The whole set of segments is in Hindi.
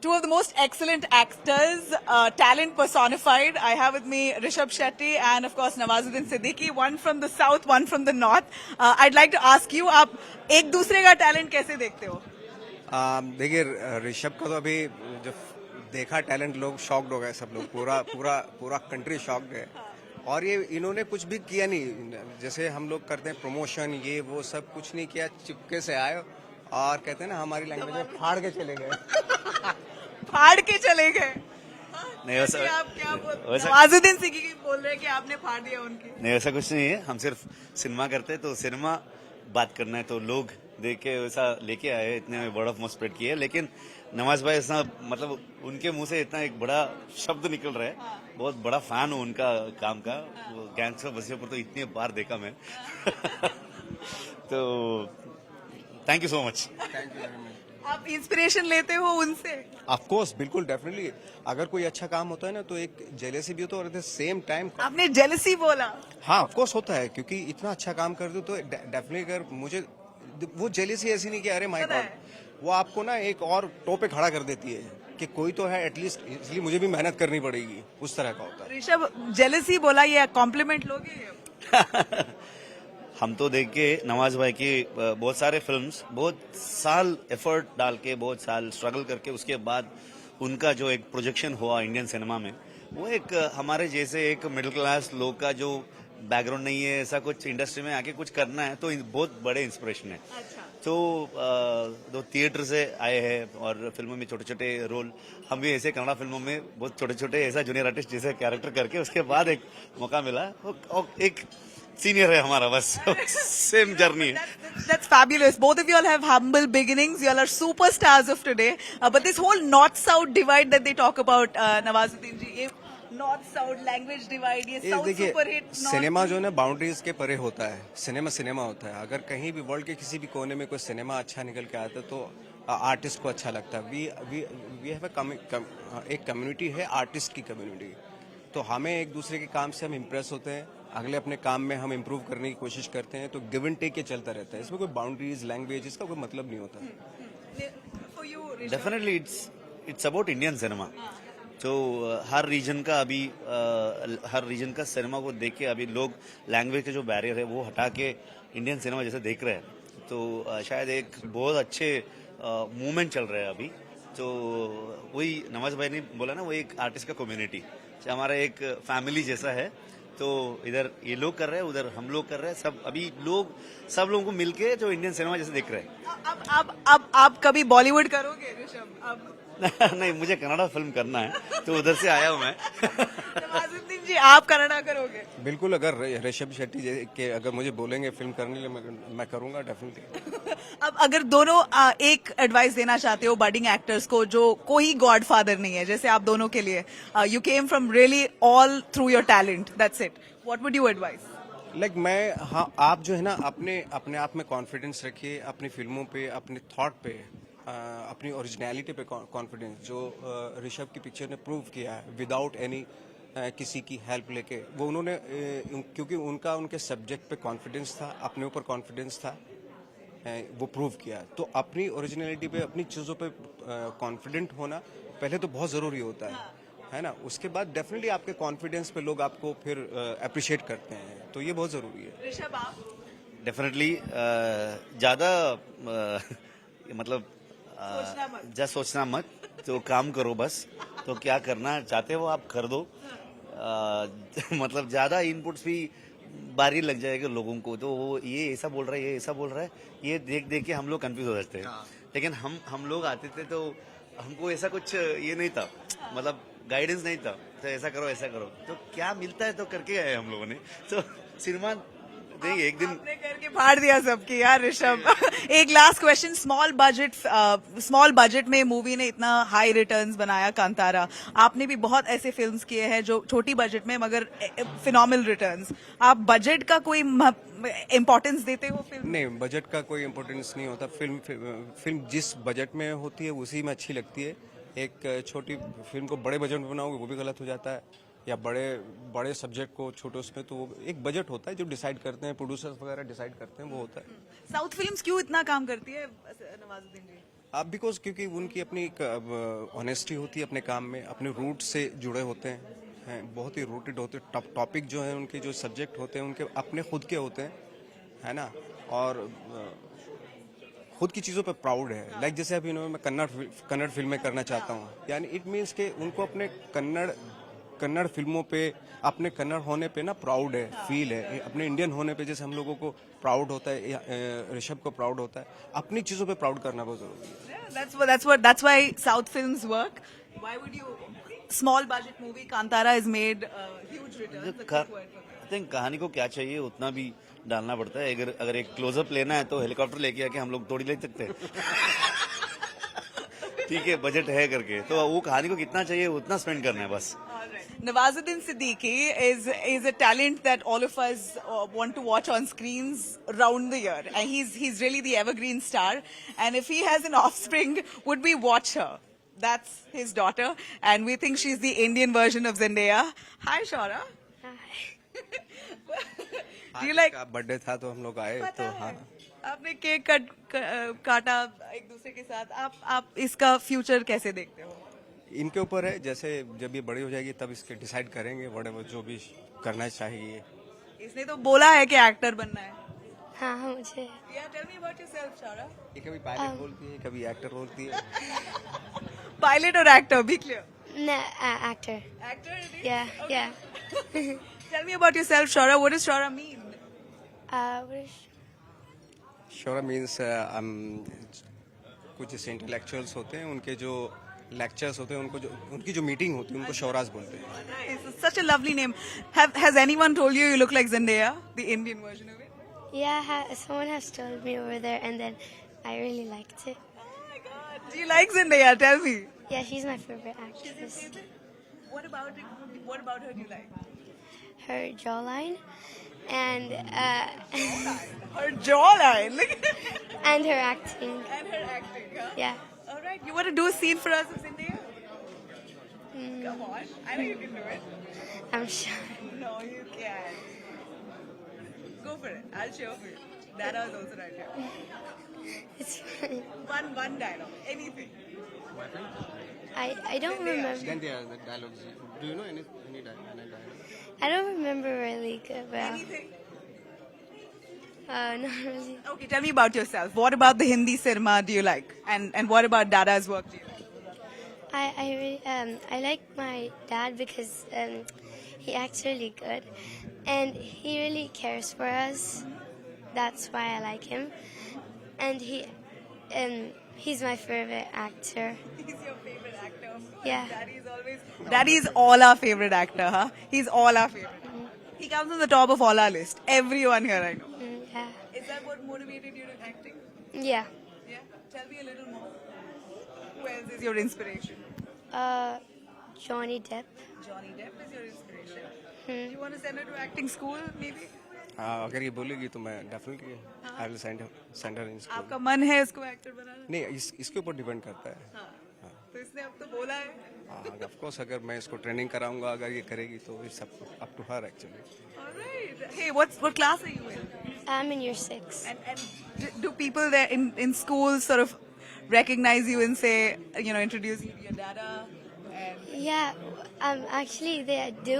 two of the most excellent actors, talent personified. I have with me Rishabh Shetty and of course Nawazuddin Siddiqui, one from the south, one from the north. I'd like to ask you, आप एक दूसरे का talent कैसे देखते हो? देखिए ऋषभ का तो अभी जो देखा टैलेंट लोग शॉक्ड हो गए सब लोग पूरा पूरा पूरा कंट्री शॉक्ड है और ये इन्होंने कुछ भी किया नहीं जैसे हम लोग करते हैं प्रमोशन ये वो सब कुछ नहीं किया चिपके से आए और कहते हैं ना हमारी लैंग्वेज में फाड़ के चले गए फाड़ के चले गए। नहीं वैसा आप क्या नवाजुद्दीन सिद्दीकी बोल रहे हैं कि आपने फाड़ दिया उनकी? नहीं वैसा कुछ नहीं है। हम सिर्फ सिनेमा करते हैं तो सिनेमा बात करना है तो लोग देख के वैसा लेके आए इतने वर्ड ऑफ माउथ स्प्रेड किए लेकिन नवाज भाई ऐसा मतलब उनके मुंह से इतना एक बड़ा शब्द निकल रहा है। बहुत बड़ा फैन हूँ उनका काम का। गैंग्स ऑफ वसीयपुर तो इतनी बार देखा मैं तो thank you so much. Thank you very much. आप इंस्पिरेशन लेते हो उनसे? ऑफ कोर्स बिल्कुल डेफिनेटली अगर कोई अच्छा काम होता है ना तो एक जेलेसी भी होता है और एट द सेम टाइम आपने जेलसी बोला? हाँ ऑफ कोर्स होता है क्योंकि इतना अच्छा काम कर दो तो डेफिनेटली अगर मुझे वो जेलेसी ऐसी नहीं कि अरे माय गॉड वो आपको ना एक और टो पे खड़ा कर देती है कि कोई तो है एटलीस्ट इसलिए मुझे भी मेहनत करनी पड़ेगी उस तरह का होता है। ऋषभ जेलसी बोला, ये कॉम्प्लीमेंट लोगे? हम तो देख के नवाज भाई की बहुत सारे फिल्म्स बहुत साल एफर्ट डाल के बहुत साल स्ट्रगल करके उसके बाद उनका जो एक प्रोजेक्शन हुआ इंडियन सिनेमा में वो एक हमारे जैसे एक मिडिल क्लास लोग का जो बैकग्राउंड नहीं है ऐसा कुछ इंडस्ट्री में आके कुछ करना है तो बहुत बड़े इंस्पिरेशन है। अच्छा। तो दो थिएटर से आए हैं और फिल्मों में छोटे छोटे रोल हम भी ऐसे कन्नड़ा फिल्मों में बहुत छोटे छोटे ऐसा जूनियर आर्टिस्ट जैसे कैरेक्टर करके उसके बाद एक मौका मिला और एक सीनियर है हमारा बस सेम जर्नी है। That's fabulous. Both of you all have humble beginnings. You all are superstars of today. But this whole north-south divide that they talk about, Nawazuddin ji, ये north-south language divide, ये south देखिए super hit. सिनेमा जो है ना बाउंड्रीज के परे होता है। सिनेमा होता है। अगर कहीं भी वर्ल्ड के किसी भी कोने में कोई सिनेमा अच्छा निकल के आता है तो आर्टिस्ट को अच्छा लगता है। वी हैव एक कम्युनिटी है आर्टिस्ट की कम्युनिटी। तो हमें एक दूसरे के काम से हम इम्प्रेस होते हैं अगले अपने काम में हम इम्प्रूव करने की कोशिश करते हैं तो गिव एंड टेक के चलता रहता है। इसमें कोई बाउंड्रीज लैंग्वेज इसका कोई मतलब नहीं होता। For you, Rishabh. Definitely it's about Indian cinema. तो हर रीजन का अभी हर रीजन का सिनेमा को देख के अभी लोग लैंग्वेज के जो बैरियर है वो हटा के इंडियन सिनेमा जैसे देख रहे हैं तो शायद एक बहुत अच्छे मूवमेंट चल रहा है अभी। तो वही नवाज भाई ने बोला ना वो एक आर्टिस्ट का कम्युनिटी हमारा एक फैमिली जैसा है। तो इधर ये लोग कर रहे हैं उधर हम लोग कर रहे हैं सब अभी लोग सब लोगों को मिलके जो इंडियन सिनेमा जैसे देख रहे हैं। अब आप कभी बॉलीवुड करोगे ऋषभ? अब नहीं मुझे कन्नड़ा फिल्म करना है तो उधर से आया हूँ मैं। नवाजुद्दीन जी आप कन्नड़ा करोगे? बिल्कुल अगर ऋषभ शेट्टी के अगर मुझे बोलेंगे फिल्म करने के लिए मैं करूंगा डेफिनेटली। अब अगर दोनों एक एडवाइस देना चाहते हो बडिंग एक्टर्स को जो कोई गॉडफादर नहीं है जैसे आप दोनों के लिए, you came from really all through your talent, that's it, what would you advice? Like मैं हाँ आप जो है ना अपने आप में कॉन्फिडेंस रखिए अपनी फिल्मों पे अपने थॉट पे अपनी ओरिजिनलिटी पे कॉन्फिडेंस जो ऋषभ की पिक्चर ने प्रूव किया है विदाउट एनी किसी की हेल्प लेके वो उन्होंने क्योंकि उनके सब्जेक्ट पे कॉन्फिडेंस था अपने ऊपर कॉन्फिडेंस था वो प्रूव किया। तो अपनी ओरिजिनलिटी पे अपनी चीज़ों पे कॉन्फिडेंट होना पहले तो बहुत ज़रूरी होता है ना। उसके बाद डेफिनेटली आपके कॉन्फिडेंस पे लोग आपको फिर अप्रिशिएट करते हैं तो ये बहुत ज़रूरी है। ऋषभ आप? डेफिनेटली ज़्यादा मतलब सोचना मत तो काम करो बस। तो क्या करना चाहते हो आप कर दो। मतलब ज्यादा इनपुट्स भी बारी लग जाएगा लोगों को तो वो ये ऐसा बोल रहा है ये ऐसा बोल रहा है ये देख देख के हम लोग कंफ्यूज हो जाते हैं। लेकिन हम लोग आते थे तो हमको ऐसा कुछ ये नहीं था मतलब गाइडेंस नहीं था तो ऐसा करो तो क्या मिलता है तो करके आए हम लोगों ने। तो सिनेमा नहीं एक दिन आपने करके फाड़ दिया सबकी यार ऋषभ। एक लास्ट क्वेश्चन, स्मॉल बजट में मूवी ने इतना हाई रिटर्न्स बनाया कांतारा, आपने भी बहुत ऐसे फिल्म्स किए हैं जो छोटी बजट में मगर फिनोमिनल रिटर्न्स, आप बजट का कोई इम्पोर्टेंस देते हो फिल्म? नहीं बजट का कोई इम्पोर्टेंस नहीं होता। फिल्म जिस बजट में होती है उसी में अच्छी लगती है। एक छोटी फिल्म को बड़े बजट में बनाओगे वो भी गलत हो जाता है या बड़े सब्जेक्ट को छोटे उसमें तो एक बजट होता है जो डिसाइड करते हैं प्रोड्यूसर्स वगैरह डिसाइड करते हैं वो होता है। साउथ फिल्म्स क्यों इतना काम करती है नवाजुद्दीन जी? अब बिकॉज क्योंकि उनकी अपनी एक ऑनेस्टी होती है अपने काम में, अपने रूट से जुड़े होते हैं, बहुत ही रूटेड होते हैं। टॉपिक जो है उनके, जो सब्जेक्ट होते हैं उनके अपने खुद के होते हैं, है ना। और खुद की चीज़ों पे प्राउड है। लाइक जैसे अभी मैं कन्नड़ फिल्में करना चाहता हूँ, यानी इट मीन्स के उनको अपने कन्नड़ फिल्मों पे, अपने कन्नड़ होने पे ना प्राउड है, फील है। अपने इंडियन होने पे जैसे हम लोगों को प्राउड होता है, ऋषभ को प्राउड होता है, अपनी चीज़ों पे प्राउड करना बहुत जरूरी है। Yeah, that's why South films work. Why would you? Small budget movie Kantara has made huge returns. I think कहानी को क्या चाहिए उतना भी डालना पड़ता है। अगर एक क्लोजअप लेना है तो हेलीकॉप्टर लेके आके हम लोग थोड़ी ले सकते हैं। ठीक है, बजट है करके, तो वो कहानी को कितना चाहिए उतना स्पेंड करना है बस। Nawazuddin Siddiqui is a talent that all of us want to watch on screens round the year, and he's really the evergreen star. And if he has an offspring, would we watch her? That's his daughter, and we think she's the Indian version of Zendaya. Hi, Shara. Do you like? Birthday था तो हम लोग आए, पता तो है। हाँ। आपने केक काटा एक दूसरे के साथ। आप इसका फ्यूचर कैसे देखते हो? इनके ऊपर है, जैसे जब ये बड़ी हो जाएगी तब इसके डिसाइड करेंगे, व्हाटएवर जो भी करना चाहिए। इसने तो बोला है कि एक्टर बनना है। हाँ हाँ मुझे Yeah, tell me about yourself, Shara. ये कभी पायलट बोलती है, कभी एक्टर बोलती है। पायलट और actor, be clear. no actor. Actor, it is? Yeah, Okay. yeah. Tell me about yourself, Shara. What does Shara mean? What is शोरा मीन्स कुछ जैसे इंटेलेक्चुअल्स होते हैं, उनके जो लेक्चर्स होते हैं, उनकी जो मीटिंग होती है उनको शोराज बोलते हैं। Nice. It's such a lovely name. Has anyone told you look like Zendaya, the Indian version of it? Yeah, someone has told me over there, and then I really liked it. Oh my God. Do you like Zendaya? Tell me. Yeah, she's my favorite actress. What about her do you like? Her jawline, and Her jawline. and her acting. And her acting, huh? Yeah. All right. You want to do a scene for us of Zendaya? Come on. I know you can do it. I'm shy. No, you can. Go for it. I'll show for you. Dada is also right here. It's fine. One dialogue. Anything. I don't remember. the dialogues. Do you know any dialogue? I don't remember really good. Well, Anything. not really. Okay, tell me about yourself. What about the Hindi cinema do you like? And what about Dada's work do you like? I really, I like my dad because he acts really good, and he really cares for us. That's why I like him, and he's my favorite actor. He's your favorite actor. Of course. Yeah. Daddy is all our favorite actor, huh? He's all our favorite. He comes on the top of all our list. Everyone here I know. Yeah. Is that what motivated you to acting? Yeah. Yeah. Tell me a little more. Who else is your inspiration? Johnny Depp. Johnny Depp is your inspiration. Hmm. Do you want to send her to acting school, maybe? हाँ, अगर ये बोलेगी तो मैं definitely I will send her in school. आपका मन है इसको एक्टर बनाना? नहीं, इसके ऊपर डिपेंड करता है। हाँ. तो इसने अब तो बोला है. ऑफ कोर्स अगर मैं इसको ट्रेनिंग कराऊंगा, अगर ये करेगी तो it's up to her actually. Alright. Hey, what class are you in? I'm in year 6. And do people there in school sort of recognize you and say, introduce you to your dada? And Yeah, actually they do.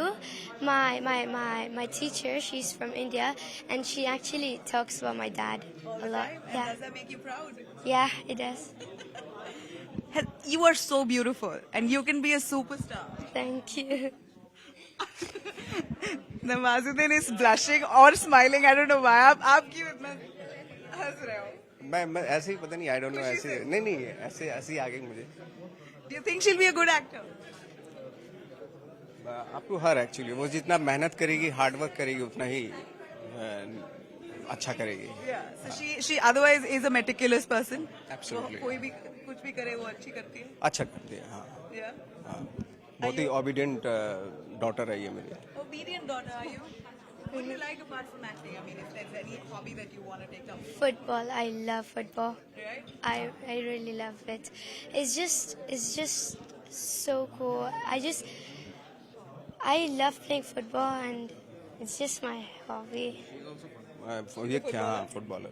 My teacher, she's from India, and she actually talks about my dad all a the lot. time? And Yeah, does that make you proud? yeah, it does. You are so beautiful, and you can be a superstar. Thank you. Nawazuddin is blushing or smiling. I don't know why. आप क्यों इतना हंस रहे हो? मैं ऐसे ही पता नहीं, आई डोंट नो, ऐसे नहीं ऐसे ही आ गई मुझे। Do you think she'll be a good actor? Up to her actually, वो जितना मेहनत करेगी, हार्ड वर्क करेगी, उतना ही अच्छा करेगी। Yeah. So she otherwise is a meticulous person. Absolutely. कोई भी कुछ भी करे वो अच्छी करती है. अच्छा करती है, हाँ Yeah. हाँ। बहुत ही ओबीडियंट डॉटर है ये मेरी। Obedient daughter, are you? What do you like apart from acting? I mean, if there's any hobby that you want to take up, Football, I love football. right? I really love it. It's just so cool. I love playing football, and it's just my hobby. ये क्या, फुटबॉलर।